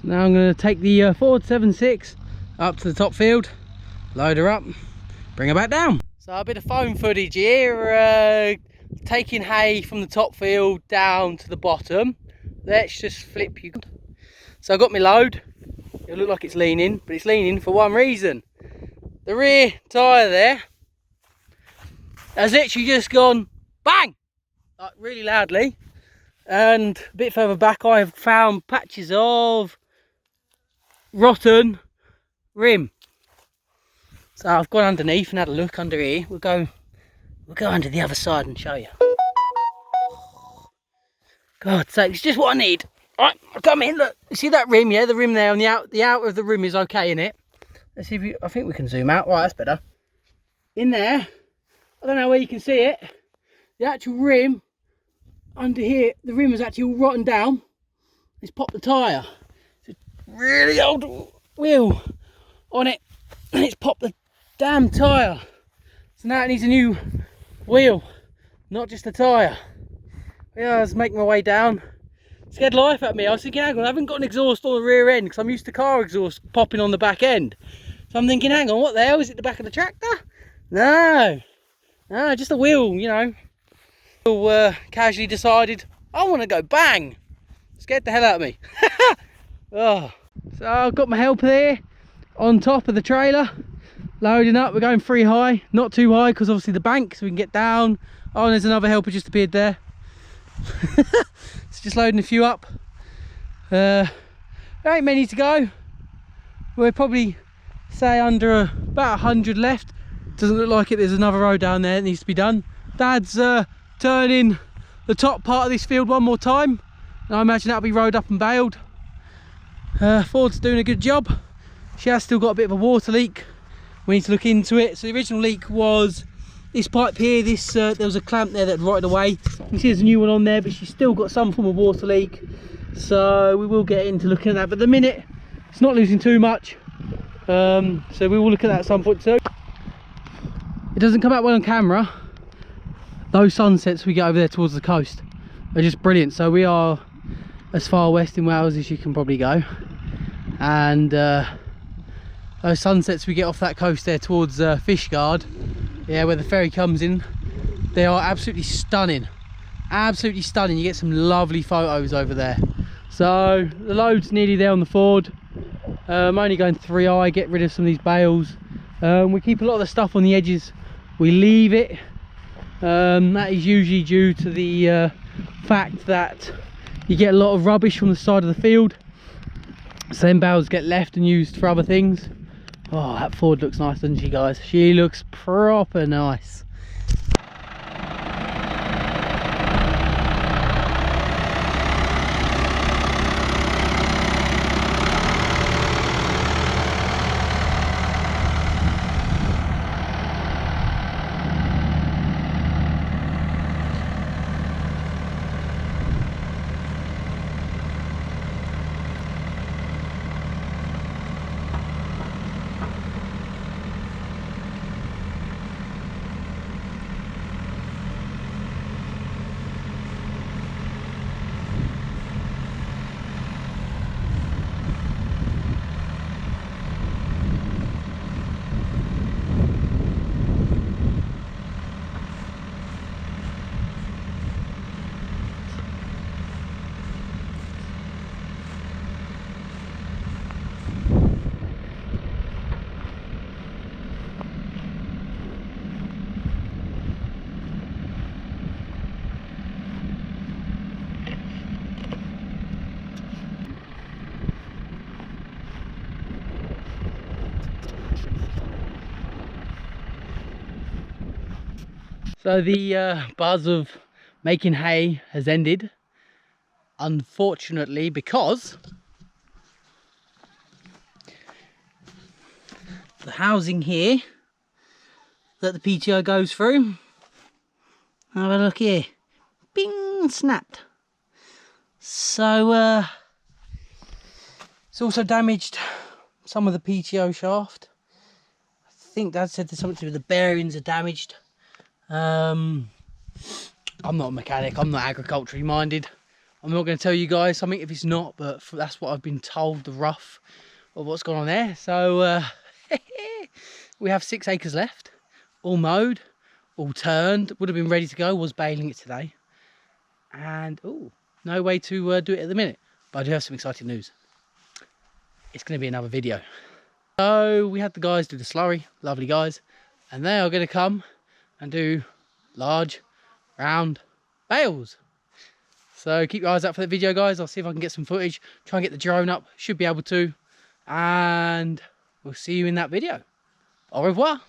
So now I'm going to take the Ford 7.6 up to the top field, load her up, bring her back down. So a bit of phone footage here, taking hay from the top field down to the bottom. Let's just flip you. So I got my load. It'll look like it's leaning, but it's leaning for one reason. The rear tyre there has literally just gone bang, like really loudly. And a bit further back I have found patches of rotten rim. So I've gone underneath and had a look under here. We'll go under the other side and show you. God's sake, it's just what I need. Alright, I'll come in, look, you see that rim, yeah, the rim there on the outer of the rim is okay in it. Let's see if I think we can zoom out. Right, that's better. In there, I don't know where you can see it, the actual rim under here, the rim is actually all rotten down. It's popped the tyre. It's a really old wheel on it and it's popped the damn tyre. So now it needs a new wheel, not just a tyre. Yeah, I was making my way down. Scared life out of me. I was thinking, hang on, I haven't got an exhaust on the rear end because I'm used to car exhaust popping on the back end. So I'm thinking, hang on, what the hell? Is it the back of the tractor? No, just a wheel, you know. Casually decided, I want to go bang. Scared the hell out of me. Oh. So I've got my helper there on top of the trailer, loading up. We're going free high, not too high because obviously the bank, so we can get down. Oh, and there's another helper just appeared there. It's just loading a few up. There ain't many to go. We're probably say under about 100 left. Doesn't look like it. There's another row down there that needs to be done. Dad's turning the top part of this field one more time, and I imagine that'll be rowed up and baled. Ford's doing a good job. She has still got a bit of a water leak. We need to look into it. So the original leak was this pipe here. There was a clamp there that rotted away. You can see there's a new one on there, but she's still got some form of water leak. So we will get into looking at that. But at the minute, it's not losing too much. So we will look at that at some point too. It doesn't come out well on camera. Those sunsets we get over there towards the coast are just brilliant. So we are as far west in Wales as you can probably go. And those sunsets we get off that coast there towards Fishguard, yeah, where the ferry comes in, they are absolutely stunning. Absolutely stunning. You get some lovely photos over there. So the load's nearly there on the Ford. I'm only going 3i, get rid of some of these bales. We keep a lot of the stuff on the edges, we leave it. That is usually due to the fact that you get a lot of rubbish from the side of the field, so then bales get left and used for other things. Oh, that Ford looks nice, doesn't she, guys? She looks proper nice. So the buzz of making hay has ended, unfortunately, because the housing here that the PTO goes through, have a look here, bing, snapped. So it's also damaged some of the PTO shaft. I think Dad said there's something to do with the bearings are damaged. I'm not a mechanic, I'm not agriculturally minded. I'm not going to tell you guys something if it's not, but that's what I've been told, the rough of what's gone on there. So we have 6 acres left, all mowed, all turned, would have been ready to go, was baling it today. And no way to do it at the minute, but I do have some exciting news. It's going to be another video. So we had the guys do the slurry, lovely guys, and they are going to come and do large round bales. So keep your eyes out for that video, guys. I'll see if I can get some footage, try and get the drone up, should be able to, and we'll see you in that video. Au revoir.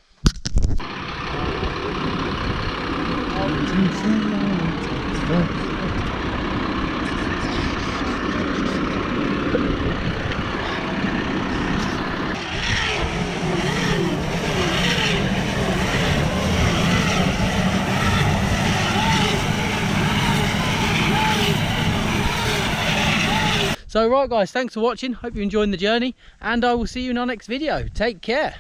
So right guys, thanks for watching, hope you're enjoying the journey, and I will see you in our next video. Take care.